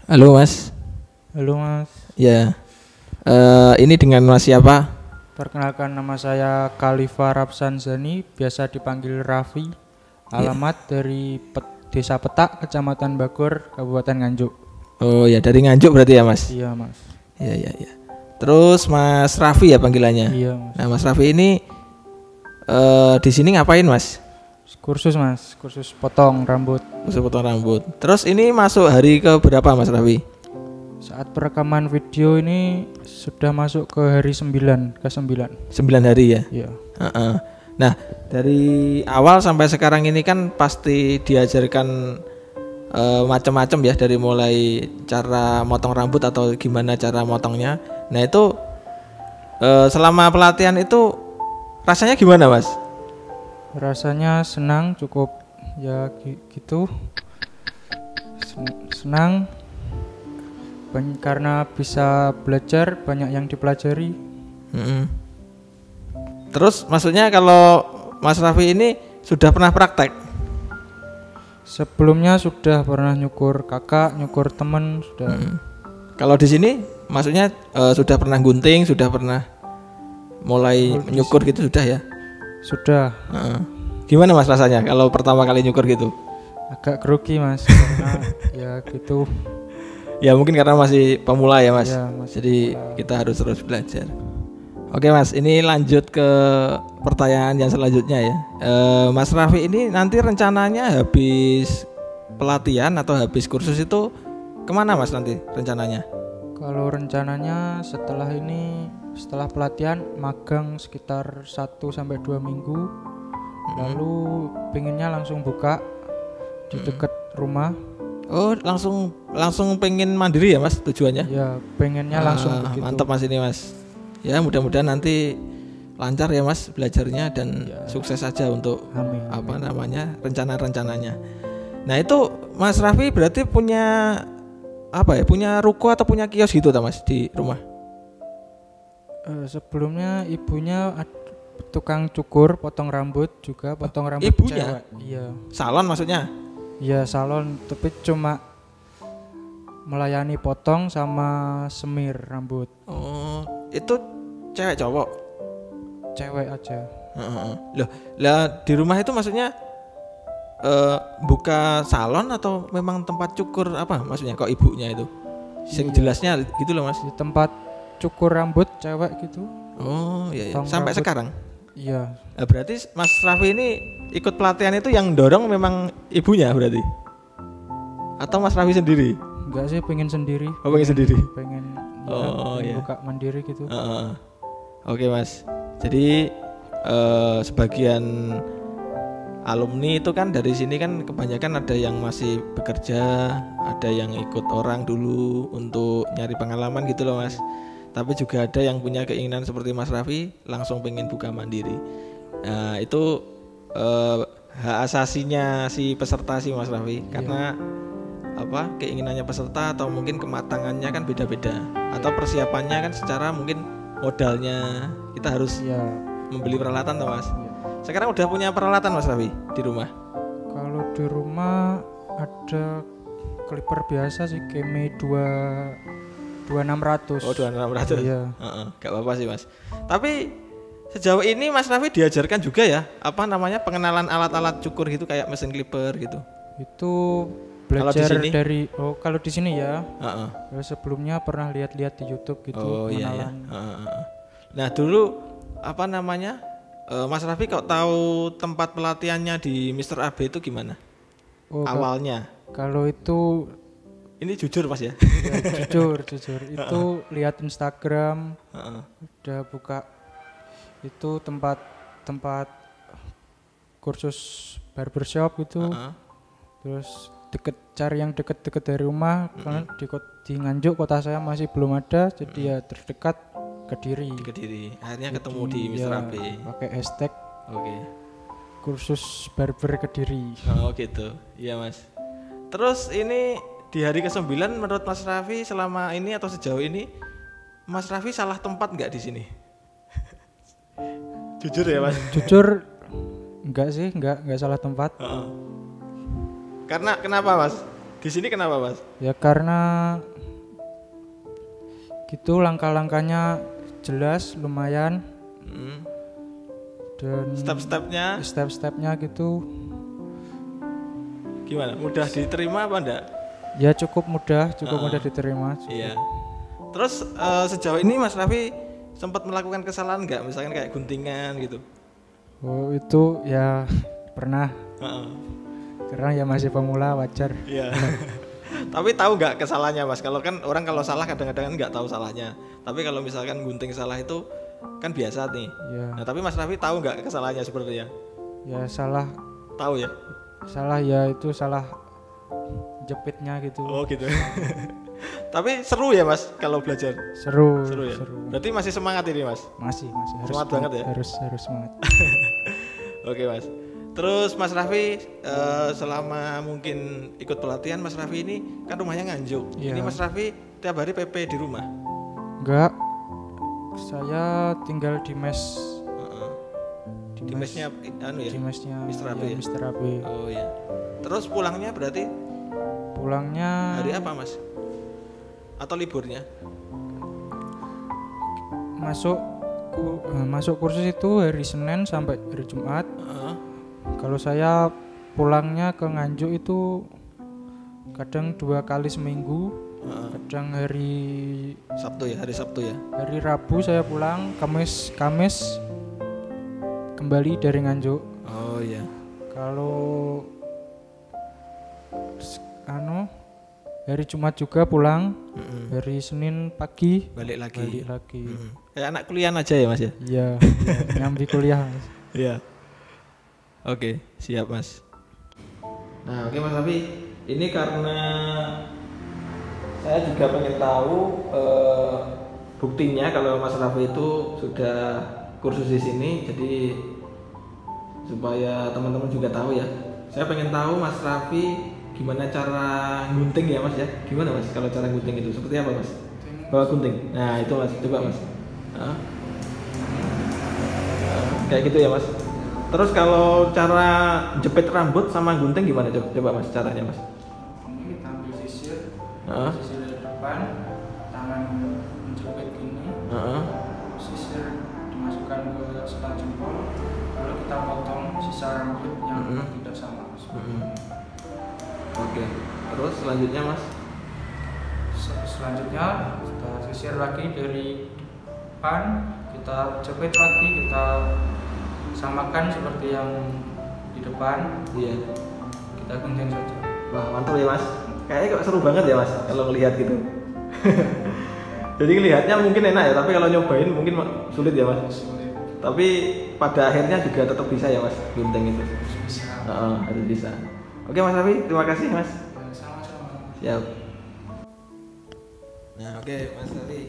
Halo Mas. Halo Mas, Ya, ini dengan Mas siapa? perkenalkan nama saya Khalifa Rapsanzani, biasa dipanggil Raffi. Ya. Alamat dari Desa Petak, Kecamatan Bagor, Kabupaten Nganjuk. Oh ya, dari Nganjuk berarti ya Mas. Iya Mas. Ya. Terus Mas Raffi ya panggilannya. Iya Mas. Nah Mas Raffi ini di sini ngapain Mas? Kursus Mas, kursus potong rambut. Masuk potong rambut. Terus ini masuk hari ke berapa Mas Raffi? Saat perekaman video ini sudah masuk ke hari 9, ke 9. 9 hari ya. Iya. Heeh. Nah dari awal sampai sekarang ini kan pasti diajarkan macam-macam ya, dari mulai cara motong rambut atau gimana cara motongnya. Nah itu selama pelatihan itu rasanya gimana Mas? Rasanya senang, cukup ya gitu. Senang karena bisa belajar, banyak yang dipelajari. Mm-mm. Terus maksudnya kalau Mas Raffi ini sudah pernah praktek? Sebelumnya sudah pernah nyukur kakak, nyukur temen sudah. Kalau di sini maksudnya sudah pernah gunting, sudah pernah mulai Kalau di nyukur gitu sudah ya? Sudah. Heeh. Gimana Mas rasanya kalau pertama kali nyukur gitu? Agak grogi Mas karena ya gitu. Ya mungkin karena masih pemula ya Mas. Ya, masih Jadi kita harus terus belajar. Oke Mas, ini lanjut ke pertanyaan yang selanjutnya ya. Mas Raffi ini nanti rencananya habis pelatihan atau habis kursus itu kemana Mas nanti rencananya? Kalau rencananya setelah pelatihan magang sekitar 1 sampai 2 minggu. Lalu pengennya langsung buka di dekat rumah. Oh langsung pengen mandiri ya Mas tujuannya? Ya pengennya langsung begitu. Mantap Mas ini Mas. Ya mudah-mudahan nanti lancar ya Mas belajarnya dan sukses saja untuk Amin. rencana-rencananya. Nah itu Mas Raffi berarti punya apa ya? Punya ruko atau punya kios gitu ta Mas di rumah? Sebelumnya ibunya tukang cukur, potong rambut juga, potong rambut ibunya? cewek. Iya. Salon maksudnya? Iya salon, tapi cuma melayani potong sama semir rambut. Oh itu cewek cowok? Cewek aja. Loh, lah di rumah itu maksudnya buka salon atau memang tempat cukur apa maksudnya kok ibunya itu? Sing jelasnya gitu loh Mas. Di tempat cukur rambut cewek gitu. Oh iya. Potong Sampai rambut. sekarang? Iya. Nah, berarti Mas Raffi ini ikut pelatihan itu yang dorong memang ibunya berarti? Atau Mas Raffi sendiri? Enggak sih, pengen sendiri. Oh pengen sendiri? Pengen iya. buka mandiri gitu. Oke Mas. Jadi sebagian alumni itu kan dari sini kan kebanyakan ada yang masih bekerja, ada yang ikut orang dulu untuk nyari pengalaman gitu loh Mas. Tapi juga ada yang punya keinginan seperti Mas Raffi langsung pengen buka mandiri. Nah itu hak asasinya si peserta sih Mas Raffi. Karena apa keinginannya peserta atau mungkin kematangannya kan beda-beda. Atau persiapannya kan secara mungkin modalnya kita harus membeli peralatan toh Mas. Sekarang udah punya peralatan Mas Raffi di rumah? Kalau di rumah ada clipper biasa sih, Keme 2600. Oh 2600. Iya. Gak apa-apa sih Mas. Tapi sejauh ini Mas Raffi diajarkan juga ya apa namanya pengenalan alat-alat cukur gitu kayak mesin clipper gitu. Itu belajar kalau dari kalau di sini ya. Uh-uh. Sebelumnya pernah lihat-lihat di YouTube gitu. Oh iya. Nah dulu apa namanya Mas Raffi kok tahu tempat pelatihannya di Mr. AB itu gimana? Awalnya? Kalau itu ini jujur Mas ya? Jujur itu lihat Instagram, udah buka itu tempat kursus barbershop gitu. Terus cari yang deket-deket dari rumah, karena di Nganjuk kota saya masih belum ada, jadi ya terdekat Kediri. Akhirnya ketemu di Mr. AB. Pakai hashtag. Oke. Kursus barber Kediri. Oh gitu. Iya Mas. Terus ini di hari ke-9 menurut Mas Raffi selama ini atau sejauh ini Mas Raffi salah tempat nggak di sini? Jujur ya Mas? Jujur enggak sih, enggak salah tempat. Karena kenapa Mas? Di sini kenapa Mas? Ya karena gitu langkah-langkahnya jelas lumayan dan step-stepnya gitu gimana? Mudah diterima apa enggak? Ya cukup mudah diterima. Iya. Terus sejauh ini Mas Raffi sempat melakukan kesalahan enggak? Misalkan kayak guntingan gitu. Oh itu ya pernah. Karena ya masih pemula wajar. Iya. Tapi tahu nggak kesalahannya Mas? Kalau kan orang kalau salah kadang-kadang nggak tahu salahnya. Tapi kalau misalkan gunting salah itu kan biasa nih. Ya. Nah tapi Mas Raffi tahu nggak kesalahannya sebenarnya? Ya salah. Tahu ya? Salah ya itu salah jepitnya gitu. Oh gitu. Tapi seru ya Mas kalau belajar? Seru ya? Seru. Berarti masih semangat ini Mas? Masih harus semangat banget ya? Harus semangat. Oke Mas. Terus Mas Raffi selama mungkin ikut pelatihan Mas Raffi ini kan rumahnya Nganjuk. Ya. Ini Mas Raffi tiap hari PP di rumah? Enggak. Saya tinggal di mes. Di mesnya anu ya? Di mesnya Mr. AB. Ya, Mr. AB. Oh iya. Terus pulangnya berarti? Pulangnya hari apa Mas? Atau liburnya? Masuk kursus itu hari Senin sampai hari Jumat. Kalau saya pulangnya ke Nganjuk itu kadang 2 kali seminggu, kadang hari Sabtu ya. Hari Rabu saya pulang, Kamis kembali dari Nganjuk. Oh iya. Kalau hari Jumat juga pulang. Hari Senin pagi balik lagi. Kayak anak kuliah aja ya Mas ya? Iya, nyambi kuliah. Iya. Oke, siap Mas. Nah, oke Mas Raffi, ini karena saya juga pengen tahu buktinya kalau Mas Raffi itu sudah kursus di sini, jadi supaya teman-teman juga tahu ya. Saya pengen tahu Mas Raffi gimana cara gunting ya Mas ya? Gimana Mas kalau cara gunting itu? Seperti apa Mas? Bawa gunting. Nah, itu Mas, coba Mas. Kayak gitu ya Mas. Terus kalau cara jepit rambut sama gunting gimana coba Mas caranya Mas? Ini kita ambil sisir dari depan, tangan menjepit gini, sisir dimasukkan ke selat jempol, lalu kita potong sisa rambut yang tidak sama. Oke. Terus selanjutnya Mas? Selanjutnya kita sisir lagi dari depan, kita jepit lagi, kita samakan seperti yang di depan. Iya. Kita gunting saja. Wah mantap ya Mas. Kayaknya kok seru banget ya Mas kalau ngelihat gitu. Jadi ngelihatnya mungkin enak ya, tapi kalau nyobain mungkin sulit ya Mas. Sulit. Tapi pada akhirnya juga tetap bisa ya Mas gunting itu. Bisa. Harus bisa. Oke Mas Raffi, terima kasih Mas. Sama-sama. Siap. Nah oke Mas Raffi.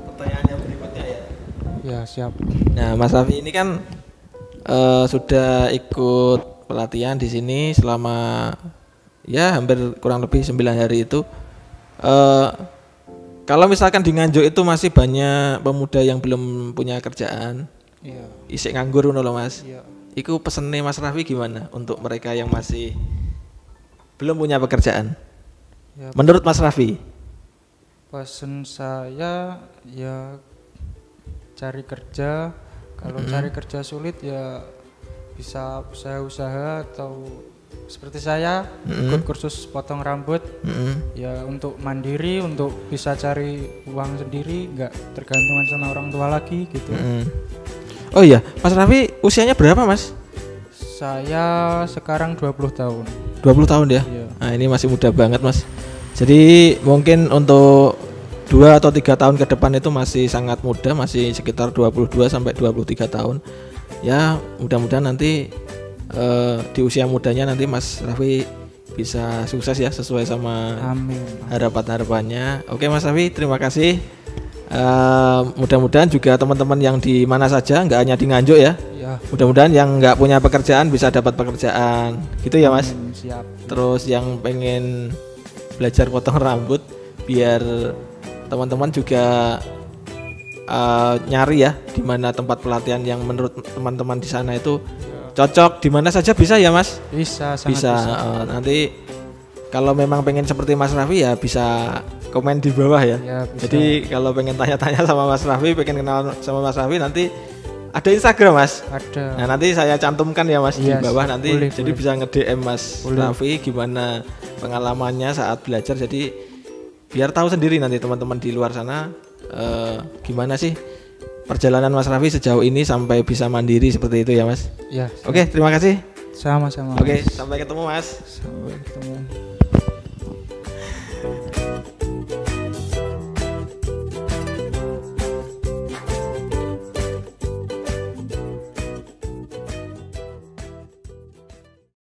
Pertanyaannya berikutnya ya. Ya siap. Nah Mas Raffi ini kan sudah ikut pelatihan di sini selama ya hampir kurang lebih 9 hari itu. Kalau misalkan di Nganjuk itu masih banyak pemuda yang belum punya kerjaan, isik nganggur ngono lho Mas. Iya. Iku pesennya Mas Raffi gimana untuk mereka yang masih belum punya pekerjaan? Ya, menurut Mas Raffi? Pesen saya ya cari kerja. Kalau cari kerja sulit ya bisa usaha atau seperti saya ikut kursus potong rambut. Ya untuk mandiri, untuk bisa cari uang sendiri, nggak tergantungan sama orang tua lagi gitu. Oh iya, Mas Raffi usianya berapa Mas? Saya sekarang 20 tahun. 20 tahun ya? Iya. Nah ini masih muda banget Mas. Jadi mungkin untuk 2 atau 3 tahun ke depan itu masih sangat muda, masih sekitar 22 sampai 23 tahun. Ya mudah-mudahan nanti di usia mudanya nanti Mas Raffi bisa sukses ya sesuai sama harapan-harapannya. Oke Mas Raffi, terima kasih. Mudah-mudahan juga teman-teman yang di mana saja, nggak hanya di Nganjuk ya. Mudah-mudahan yang nggak punya pekerjaan bisa dapat pekerjaan, gitu ya Mas. Siap. Terus yang pengen belajar potong rambut, biar teman-teman juga nyari ya di mana tempat pelatihan yang menurut teman-teman di sana itu cocok di mana saja bisa ya Mas? Bisa, sangat Bisa. Nanti kalau memang pengen seperti Mas Raffi ya bisa komen di bawah ya. Ya, bisa. Jadi kalau pengen tanya-tanya sama Mas Raffi, pengen kenal sama Mas Raffi, nanti ada Instagram Mas. Ada. Nah nanti saya cantumkan ya Mas di Iya, bawah nanti. boleh, Jadi boleh. bisa nge-DM Mas Boleh. Raffi gimana pengalamannya saat belajar. Jadi biar tahu sendiri nanti teman-teman di luar sana gimana sih perjalanan Mas Raffi sejauh ini sampai bisa mandiri seperti itu ya Mas. Ya. Oke, terima kasih. Sama-sama. Oke, sampai ketemu Mas. Sampai ketemu.